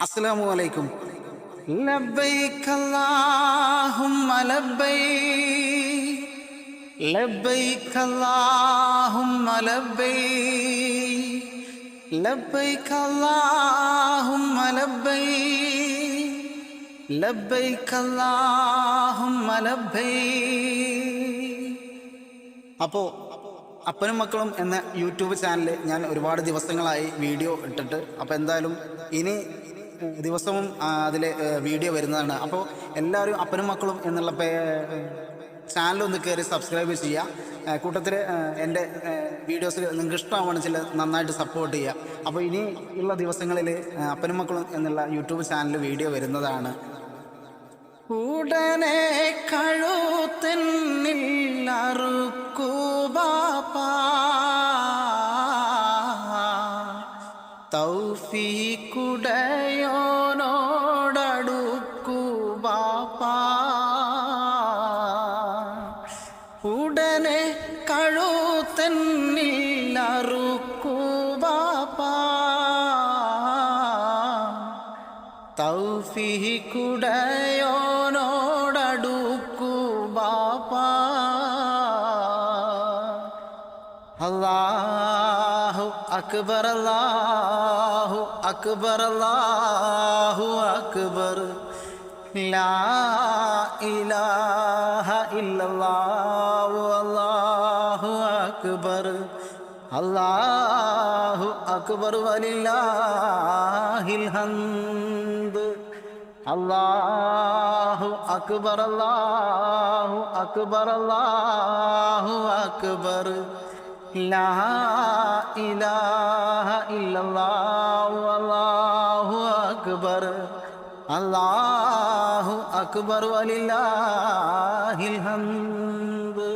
അസ്സലാമു അലൈക്കും. ലബ്ബൈക അല്ലാഹുമ്മ ലബ്ബൈക്, ലബ്ബൈക അല്ലാഹുമ്മ ലബ്ബൈക്, ലബ്ബൈക അല്ലാഹുമ്മ ലബ്ബൈക്, ലബ്ബൈക അല്ലാഹുമ്മ ലബ്ബൈക്. അപ്പോൾ അപ്പനും മക്കളും എന്ന യൂട്യൂബ് ചാനൽ ഞാൻ ഒരുപാട് ദിവസങ്ങളായി വീഡിയോ ഇട്ടിട്ട്, അപ്പോൾ എന്തായാലും ഇനി ദിവസവും അതിൽ വീഡിയോ വരുന്നതാണ്. അപ്പോൾ എല്ലാവരും അപ്പനും മക്കളും എന്നുള്ള ചാനലൊന്ന് കയറി സബ്സ്ക്രൈബ് ചെയ്യുക. കൂട്ടത്തിൽ എൻ്റെ വീഡിയോസ് നിങ്ങൾക്ക് ഇഷ്ടമാവുകയാണെന്ന് വെച്ചാൽ നന്നായിട്ട് സപ്പോർട്ട് ചെയ്യുക. അപ്പോൾ ഇനി ഉള്ള ദിവസങ്ങളിൽ അപ്പനും മക്കളും എന്നുള്ള യൂട്യൂബ് ചാനൽ വീഡിയോ വരുന്നതാണ്. ഉടനെ കഴുത്തിന്നിൽ അറുക്കൂ ബാപ്പാ, തൗഫീഖുടയോനോടടുക്കൂ ബാപ്പാ. ഉടനെ കഴുത്തിന്നിൽ അറുക്കൂ ബാപ്പാ, തൗഫീഖുടയോനോടടുക്കൂ ബാപ്പാ. അല്ലാഹു അക്ബർ, അല്ലാഹു അക്ബർ, അല്ലാഹു അക്ബർ, ലാ ഇലാഹ ഇല്ലല്ലാഹു, അല്ലാഹു അക്ബർ, അല്ലാഹു അക്ബർ വലില്ലാഹിൽ ഹംദ്. അല്ലാഹു അക്ബർ, അല്ലാഹു അക്ബർ, അല്ലാഹു അക്ബർ, ലാ ഇലാഹ ഇല്ലല്ലാഹു, അല്ലാഹു അക്ബർ, അല്ലാഹു അക്ബർ വലില്ലാഹിൽ ഹംദ്.